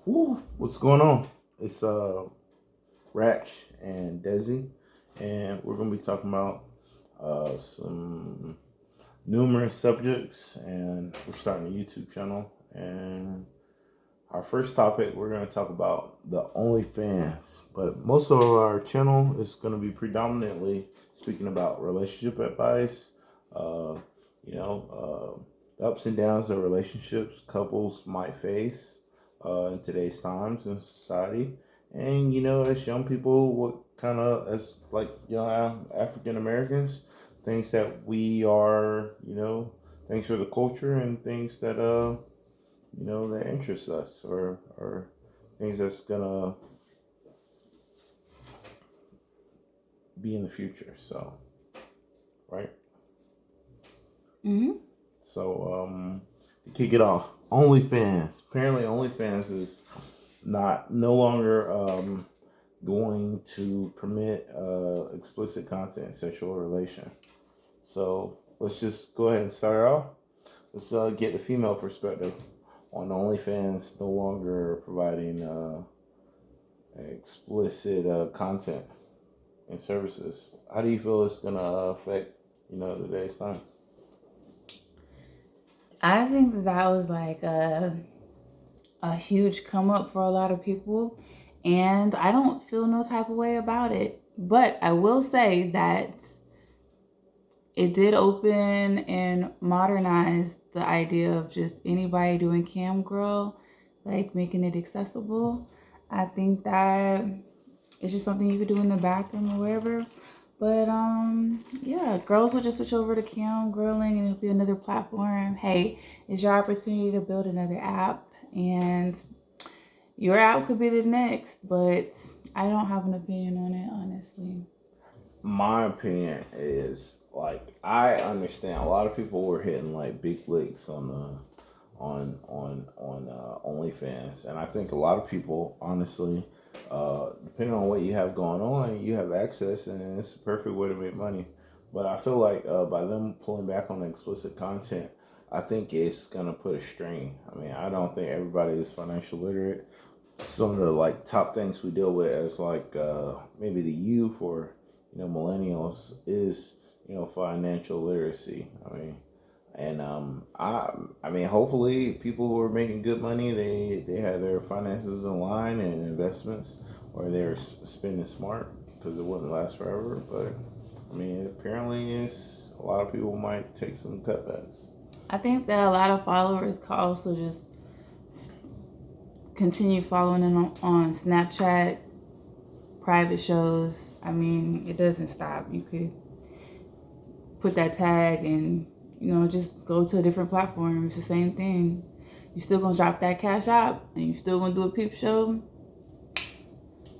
Woo, what's going on? It's Ratch and Desi, and we're gonna be talking about some numerous subjects, and we're starting a YouTube channel. And our first topic, we're gonna talk about the OnlyFans, but most of our channel is gonna be predominantly speaking about relationship advice. Uh, the ups and downs of relationships couples might face in today's times in society. And as young people, what kind of as like young African Americans, things that we are, things for the culture and things that that interest us or things that's gonna be in the future. So right. Hmm. So to kick it off, OnlyFans. Apparently, OnlyFans is not no longer going to permit explicit content in sexual relation. So let's just go ahead and start off. Let's get the female perspective on OnlyFans no longer providing explicit content and services. How do you feel it's gonna affect today's time? I think that was like a huge come up for a lot of people, and I don't feel no type of way about it. But I will say that it did open and modernize the idea of just anybody doing cam girl, like making it accessible. I think that it's just something you could do in the bathroom or wherever. But yeah, girls will just switch over to cam grilling and it'll be another platform. Hey, it's your opportunity to build another app, and your app could be the next, but I don't have an opinion on it, honestly. My opinion is like I understand a lot of people were hitting like big licks on OnlyFans, and I think a lot of people honestly, depending on what you have going on, you have access, and it's a perfect way to make money. But I feel like by them pulling back on the explicit content, I think it's gonna put a strain. I mean, I don't think everybody is financial literate. Some of the like top things we deal with as like maybe the youth or millennials is financial literacy. I mean, and I mean hopefully people who are making good money, they have their finances in line and investments, or they're spending smart because it wouldn't last forever. But I mean, apparently it's a lot of people might take some cutbacks. I think that a lot of followers could also just continue following them on Snapchat, private shows. I mean, it doesn't stop. You could put that tag and just go to a different platform. It's the same thing. You still gonna drop that cash out and you still gonna do a peep show.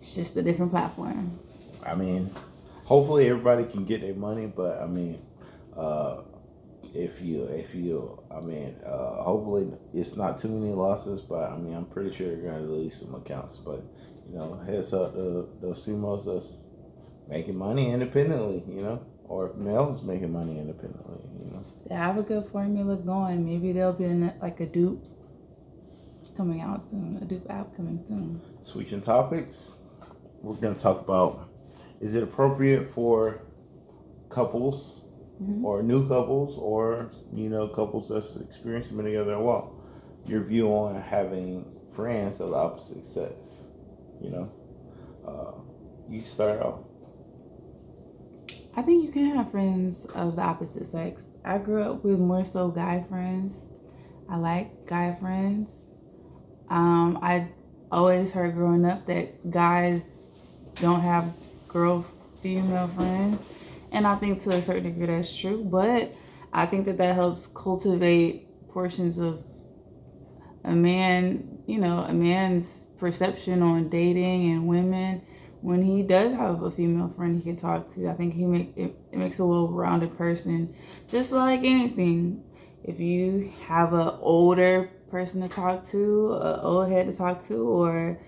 It's just a different platform. I mean, hopefully everybody can get their money, but I mean, uh, if you I mean hopefully it's not too many losses, but I mean I'm pretty sure you're gonna lose some accounts. But heads up to those females that's making money independently, or males making money independently. They have a good formula going. Maybe there'll be like a dupe coming out soon, a dupe app coming soon. Switching topics, we're gonna talk about, is it appropriate for couples Hmm. or new couples or couples that's experienced been together a while, your view on having friends of the opposite sex. you know uh, you start off. I think you can have friends of the opposite sex. I grew up with more so guy friends. I like guy friends. I always heard growing up that guys don't have girl female friends, and I think to a certain degree that's true. But I think that that helps cultivate portions of a man's perception on dating and women. When he does have a female friend he can talk to, I think it makes a well-rounded person. Just like anything, if you have an older person to talk to, an old head to talk to, or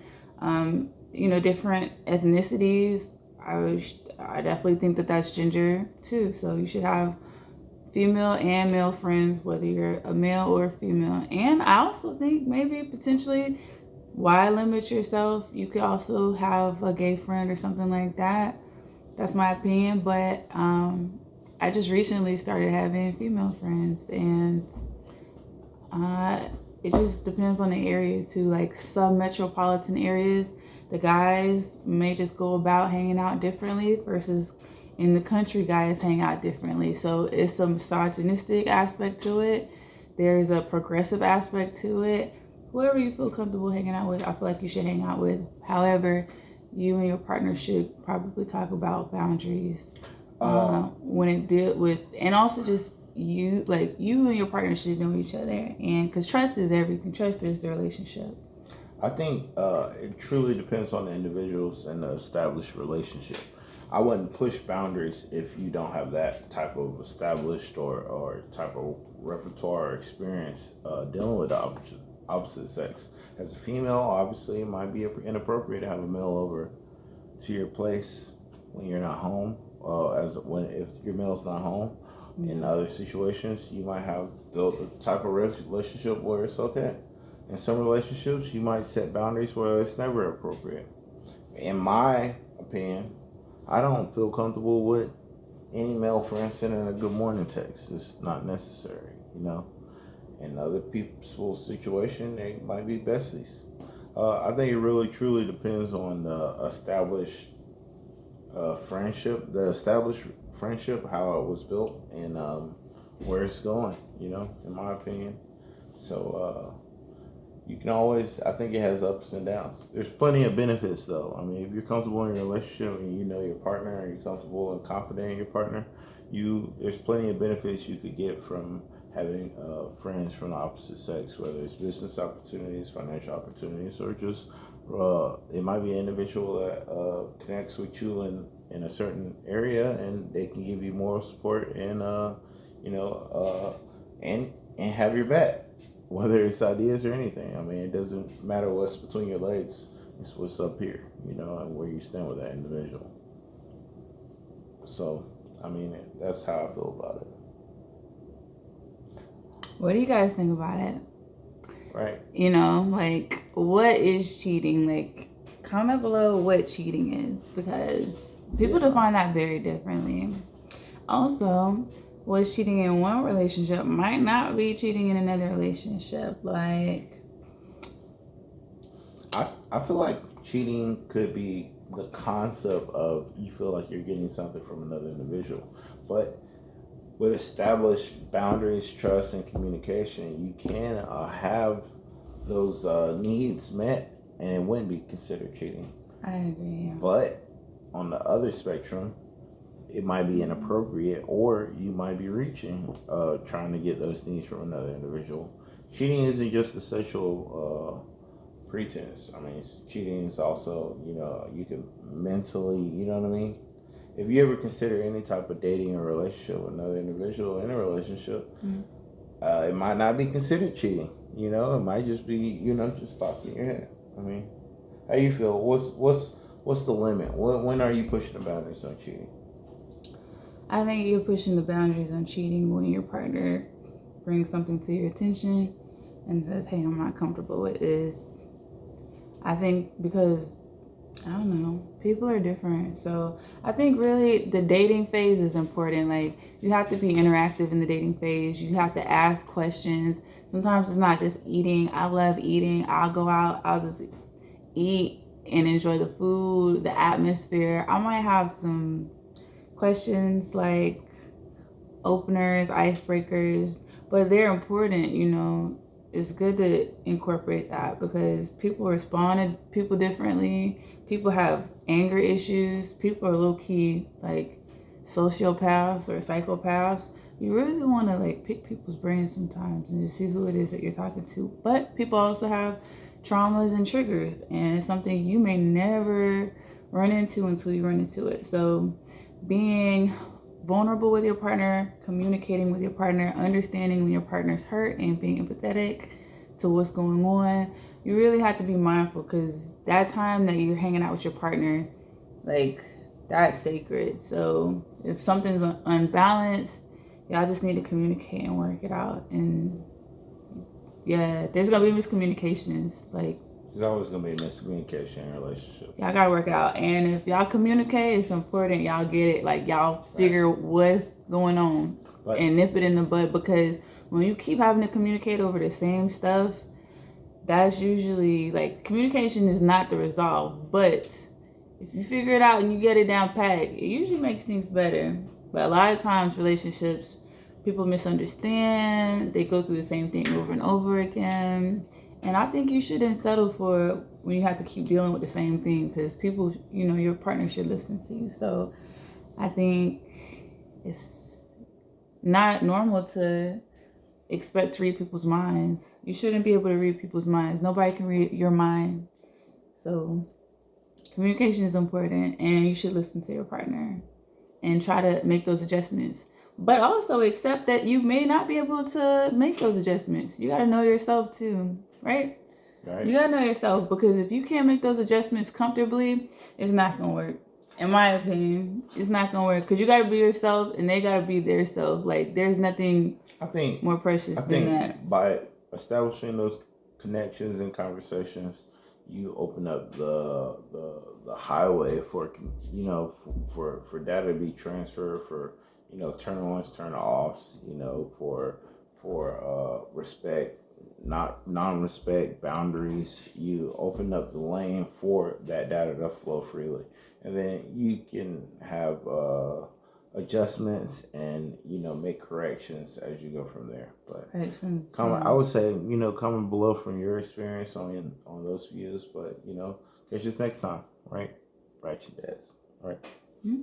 different ethnicities, I definitely think that that's ginger too. So you should have female and male friends, whether you're a male or a female. And I also think maybe potentially why limit yourself? You could also have a gay friend or something like that. That's my opinion. But I just recently started having female friends, and uh, it just depends on the area too. Like some metropolitan areas, the guys may just go about hanging out differently versus in the country, guys hang out differently. So it's a misogynistic aspect to it. There's a progressive aspect to it. Whoever you feel comfortable hanging out with, I feel like you should hang out with. However, you and your partner should probably talk about boundaries when it deal with, and also just you, like you and your partner should know each other, and because trust is everything. Trust is the relationship. I think it truly depends on the individuals and the established relationship. I wouldn't push boundaries if you don't have that type of established or type of repertoire or experience dealing with the opposite sex. As a female, obviously, it might be inappropriate to have a male over to your place when you're not home. If your male's not home. In other situations, you might have built a type of relationship where it's okay. In some relationships, you might set boundaries where it's never appropriate. In my opinion, I don't feel comfortable with any male friend sending a good morning text. It's not necessary, you know. In other people's situation, they might be besties. I think it really truly depends on the established friendship, how it was built, and where it's going, you know, in my opinion. So you can always, I think it has ups and downs. There's plenty of benefits though. I mean, if you're comfortable in your relationship and you know your partner and you're comfortable and confident in your partner, there's plenty of benefits you could get from having friends from the opposite sex, whether it's business opportunities, financial opportunities, or just it might be an individual that connects with you in a certain area, and they can give you moral support and and have your back, whether it's ideas or anything. I mean, it doesn't matter what's between your legs; it's what's up here, you know, and where you stand with that individual. So, I mean, that's how I feel about it. What do you guys think about it? Right. You know, like what is cheating? Like comment below what cheating is, because people define that very differently. Also, what's cheating in one relationship might not be cheating in another relationship. Like I feel like cheating could be the concept of you feel like you're getting something from another individual, but with established boundaries, trust, and communication, you can have those needs met, and it wouldn't be considered cheating. I agree. Yeah. But on the other spectrum, it might be inappropriate, or you might be reaching, trying to get those needs from another individual. Cheating isn't just a sexual pretense. I mean, cheating is also, you know, you can mentally, you know what I mean? If you ever consider any type of dating or relationship with another individual in a relationship, it might not be considered cheating. You know, it might just be, you know, just thoughts in your head. I mean, how you feel? What's the limit? When are you pushing the boundaries on cheating? I think you're pushing the boundaries on cheating when your partner brings something to your attention and says, "Hey, I'm not comfortable with this." I think because I don't know. People are different. So I think really the dating phase is important. Like you have to be interactive in the dating phase. You have to ask questions. Sometimes it's not just eating. I love eating. I'll go out. I'll just eat and enjoy the food, the atmosphere. I might have some questions like openers, icebreakers, but they're important, you know. It's good to incorporate that because people respond to people differently. People have anger issues. People are low key like sociopaths or psychopaths. You really want to like pick people's brains sometimes and just see who it is that you're talking to. But people also have traumas and triggers, and it's something you may never run into until you run into it. So being vulnerable with your partner, communicating with your partner, understanding when your partner's hurt, and being empathetic to what's going on. You really have to be mindful because that time that you're hanging out with your partner, like that's sacred. So if something's unbalanced, y'all just need to communicate and work it out. And yeah, there's gonna be miscommunications. Like There's always gonna be miscommunication in a relationship. Y'all gotta work it out. And if y'all communicate, it's important y'all get it. Like y'all figure what's going on and nip it in the bud. Because when you keep having to communicate over the same stuff, that's usually like communication is not the resolve. But if you figure it out and you get it down pat, it usually makes things better. But a lot of times relationships, people misunderstand. They go through the same thing over and over again. And I think you shouldn't settle for when you have to keep dealing with the same thing, because people, your partner should listen to you. So I think it's not normal to expect to read people's minds. You shouldn't be able to read people's minds. Nobody can read your mind. So communication is important, and you should listen to your partner and try to make those adjustments. But also accept that you may not be able to make those adjustments. You got to know yourself too, right? Right. You got to know yourself, because if you can't make those adjustments comfortably, it's not going to work. In my opinion, it's not going to work, because you got to be yourself and they got to be their self. Like, there's nothing more precious than that. By establishing those connections and conversations, you open up the highway for for data to be transferred, for turn ons, turn offs, for respect, not non-respect, boundaries. You open up the lane for that data to flow freely, and then you can have adjustments and make corrections as you go from there. But I would say comment below from your experience on those views. But catch us next time, right? Right, you guys. All right. Mm-hmm.